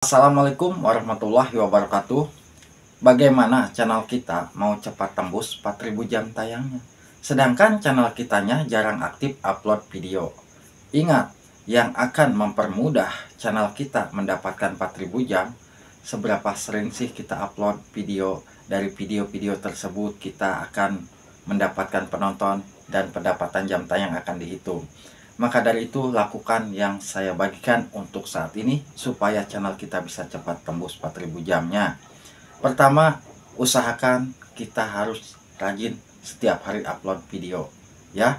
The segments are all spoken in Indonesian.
Assalamualaikum warahmatullahi wabarakatuh. Bagaimana channel kita mau cepat tembus 4000 jam tayangnya, sedangkan channel kitanya jarang aktif upload video? Ingat, yang akan mempermudah channel kita mendapatkan 4000 jam, seberapa sering sih kita upload video. Dari video-video tersebut kita akan mendapatkan penonton dan pendapatan jam tayang akan dihitung. Maka dari itu, lakukan yang saya bagikan untuk saat ini supaya channel kita bisa cepat tembus 4000 jamnya. Pertama, usahakan kita harus rajin setiap hari upload video ya.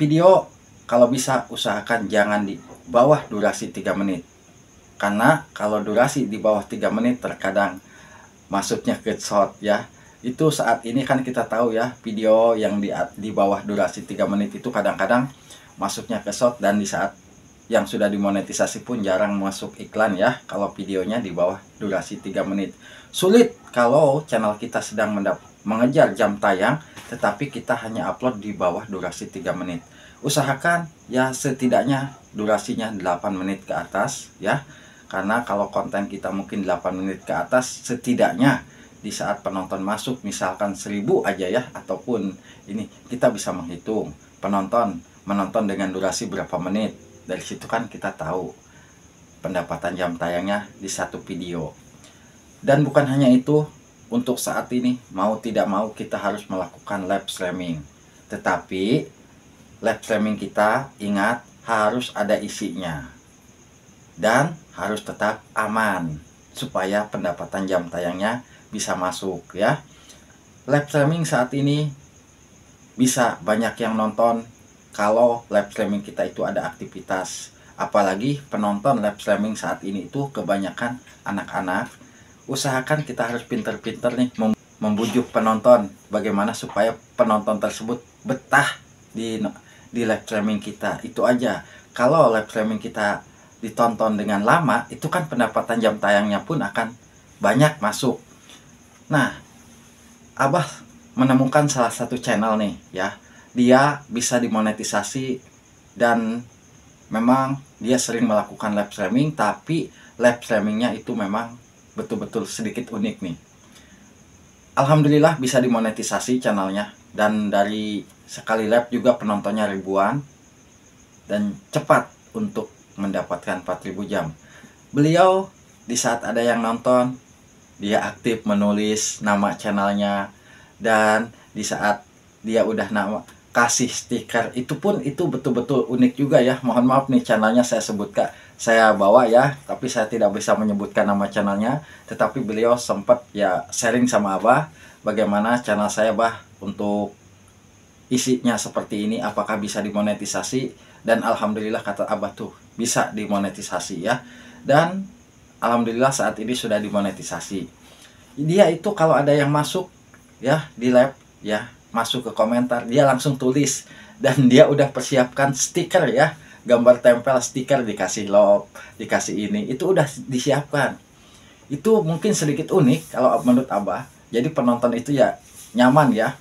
Video kalau bisa usahakan jangan di bawah durasi 3 menit. Karena kalau durasi di bawah 3 menit terkadang masuknya ke short ya. Itu saat ini kan kita tahu ya, video yang di bawah durasi 3 menit itu kadang-kadang masuknya ke short, dan di saat yang sudah dimonetisasi pun jarang masuk iklan ya kalau videonya di bawah durasi 3 menit. Sulit kalau channel kita sedang mengejar jam tayang tetapi kita hanya upload di bawah durasi 3 menit. Usahakan ya setidaknya durasinya 8 menit ke atas ya. Karena kalau konten kita mungkin 8 menit ke atas, setidaknya di saat penonton masuk misalkan 1000 aja ya, ataupun ini kita bisa menghitung penonton menonton dengan durasi berapa menit. Dari situ kan kita tahu pendapatan jam tayangnya di satu video. Dan bukan hanya itu, untuk saat ini mau tidak mau kita harus melakukan live streaming. Tetapi live streaming kita ingat harus ada isinya dan harus tetap aman supaya pendapatan jam tayangnya bisa masuk ya. Live streaming saat ini bisa banyak yang nonton kalau live streaming kita itu ada aktivitas. Apalagi penonton live streaming saat ini itu kebanyakan anak-anak. Usahakan kita harus pinter-pinter nih membujuk penonton bagaimana supaya penonton tersebut betah di live streaming kita. Itu aja. Kalau live streaming kita ditonton dengan lama, itu kan pendapatan jam tayangnya pun akan banyak masuk. Nah, Abah menemukan salah satu channel nih ya. Dia bisa dimonetisasi dan memang dia sering melakukan live streaming, tapi live streamingnya itu memang betul-betul sedikit unik nih. Alhamdulillah bisa dimonetisasi channelnya, dan dari sekali live juga penontonnya ribuan dan cepat untuk mendapatkan 4000 jam. Beliau di saat ada yang nonton, dia aktif menulis nama channelnya, dan di saat dia udah kasih stiker itu pun itu betul-betul unik juga ya. Mohon maaf nih channelnya saya bawa ya, tapi saya tidak bisa menyebutkan nama channelnya. Tetapi beliau sempat ya sharing sama Abah bagaimana channel saya bah untuk isinya seperti ini, apakah bisa dimonetisasi. Dan alhamdulillah kata Abah tuh bisa dimonetisasi ya. Dan alhamdulillah saat ini sudah dimonetisasi. Dia itu kalau ada yang masuk ya di live ya, masuk ke komentar, dia langsung tulis, dan dia udah persiapkan stiker ya, gambar tempel stiker, dikasih love, dikasih ini, itu udah disiapkan. Itu mungkin sedikit unik kalau menurut Abah. Jadi penonton itu ya nyaman ya,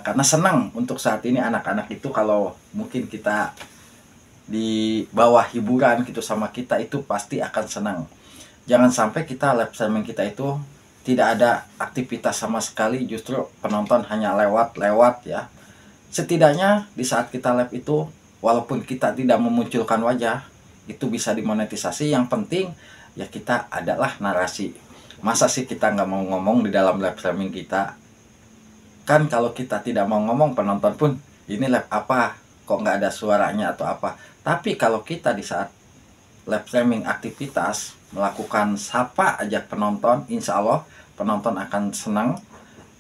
karena senang untuk saat ini anak-anak itu kalau mungkin kita di bawah hiburan gitu sama kita itu pasti akan senang. Jangan sampai kita live streaming kita itu tidak ada aktivitas sama sekali, justru penonton hanya lewat-lewat ya. Setidaknya di saat kita live itu, walaupun kita tidak memunculkan wajah, itu bisa dimonetisasi. Yang penting ya kita adalah narasi. Masa sih kita nggak mau ngomong di dalam live streaming kita? Kan kalau kita tidak mau ngomong, penonton pun ini live apa? Kok nggak ada suaranya atau apa? Tapi kalau kita di saat live streaming aktivitas melakukan sapa ajak penonton, insya Allah penonton akan senang.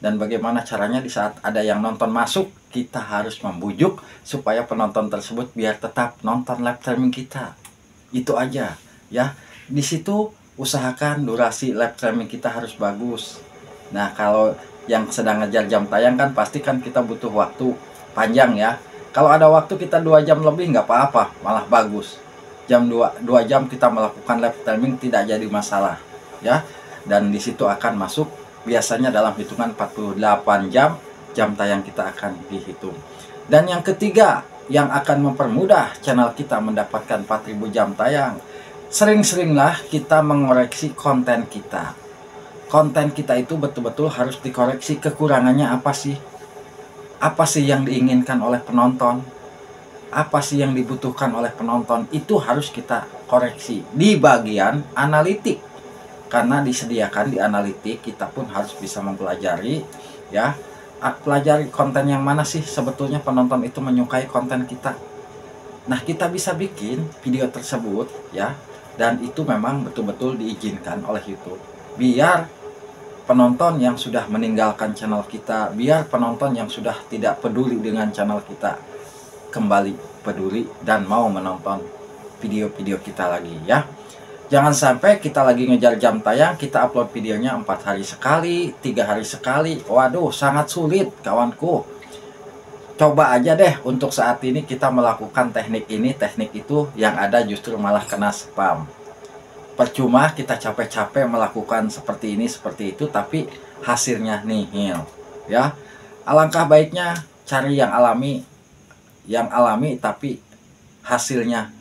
Dan bagaimana caranya di saat ada yang nonton masuk, kita harus membujuk supaya penonton tersebut biar tetap nonton live streaming kita. Itu aja ya. Di situ usahakan durasi live streaming kita harus bagus. Nah, kalau yang sedang ngejar jam tayang kan pasti kan kita butuh waktu panjang ya. Kalau ada waktu kita 2 jam lebih nggak apa-apa, malah bagus. Jam 2 jam kita melakukan live streaming tidak jadi masalah ya. Dan di situ akan masuk biasanya dalam hitungan 48 jam tayang kita akan dihitung. Dan yang ketiga yang akan mempermudah channel kita mendapatkan 4000 jam tayang, sering-seringlah kita mengoreksi konten kita. Konten kita itu betul-betul harus dikoreksi, kekurangannya apa sih? Apa sih yang diinginkan oleh penonton? Apa sih yang dibutuhkan oleh penonton? Itu harus kita koreksi di bagian analitik. Karena disediakan di analitik, kita pun harus bisa mempelajari, ya. Pelajari konten yang mana sih sebetulnya penonton itu menyukai konten kita. Nah, kita bisa bikin video tersebut, ya. Dan itu memang betul-betul diizinkan oleh YouTube. Biar penonton yang sudah meninggalkan channel kita, biar penonton yang sudah tidak peduli dengan channel kita kembali peduli dan mau menonton video-video kita lagi, ya. Jangan sampai kita lagi ngejar jam tayang, kita upload videonya 4 hari sekali, 3 hari sekali. Waduh, sangat sulit kawanku. Coba aja deh untuk saat ini kita melakukan teknik ini, teknik itu, yang ada justru malah kena spam. Percuma kita capek-capek melakukan seperti ini, seperti itu, tapi hasilnya nihil, ya. Alangkah baiknya cari yang alami tapi hasilnya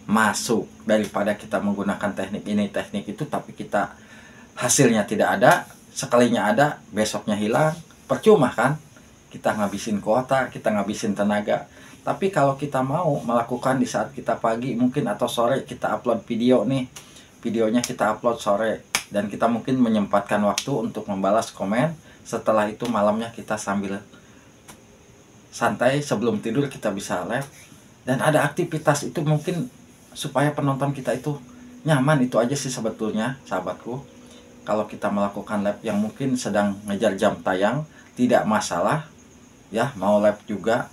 masuk, daripada kita menggunakan teknik ini, teknik itu, tapi kita hasilnya tidak ada. Sekalinya ada, besoknya hilang. Percuma kan? Kita ngabisin kuota, kita ngabisin tenaga. Tapi kalau kita mau melakukan di saat kita pagi mungkin atau sore, kita upload video nih, videonya kita upload sore, dan kita mungkin menyempatkan waktu untuk membalas komen. Setelah itu malamnya kita sambil santai sebelum tidur kita bisa live, dan ada aktivitas itu mungkin supaya penonton kita itu nyaman. Itu aja sih sebetulnya sahabatku. Kalau kita melakukan live yang mungkin sedang ngejar jam tayang, tidak masalah, ya. Mau live juga,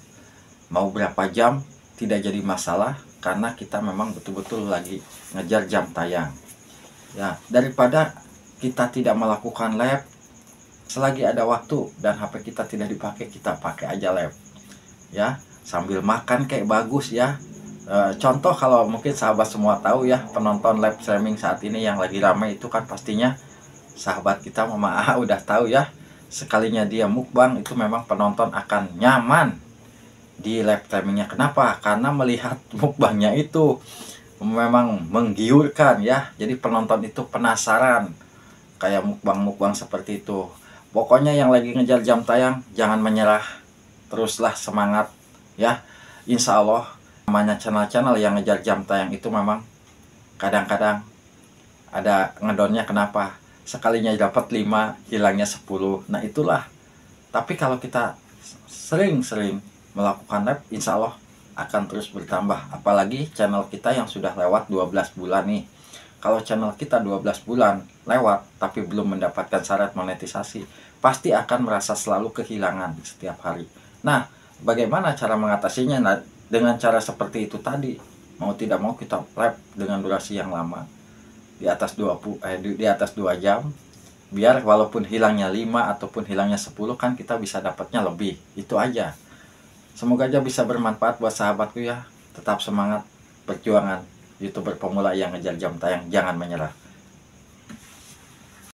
mau berapa jam, tidak jadi masalah, karena kita memang betul-betul lagi ngejar jam tayang, ya. Daripada kita tidak melakukan live, selagi ada waktu dan HP kita tidak dipakai, kita pakai aja live, ya. Sambil makan kayak bagus, ya. Contoh kalau mungkin sahabat semua tahu, ya, penonton live streaming saat ini yang lagi ramai itu kan pastinya sahabat kita Mama A udah tahu, ya. Sekalinya dia mukbang itu memang penonton akan nyaman di live streamingnya. Kenapa? Karena melihat mukbangnya itu memang menggiurkan, ya. Jadi penonton itu penasaran kayak mukbang-mukbang seperti itu. Pokoknya yang lagi ngejar jam tayang jangan menyerah, teruslah semangat, ya. Insya Allah namanya channel-channel yang ngejar jam tayang itu memang kadang-kadang ada ngedonnya. Kenapa? Sekalinya dapat 5, hilangnya 10. Nah itulah. Tapi kalau kita sering-sering melakukan live, insya Allah akan terus bertambah. Apalagi channel kita yang sudah lewat 12 bulan nih. Kalau channel kita 12 bulan lewat tapi belum mendapatkan syarat monetisasi, pasti akan merasa selalu kehilangan setiap hari. Nah, bagaimana cara mengatasinya? Nah, dengan cara seperti itu tadi, mau tidak mau kita live dengan durasi yang lama, di atas 2 jam, biar walaupun hilangnya 5 ataupun hilangnya 10 kan kita bisa dapatnya lebih. Itu aja. Semoga aja bisa bermanfaat buat sahabatku, ya. Tetap semangat perjuangan YouTuber pemula yang ngejar jam tayang, jangan menyerah.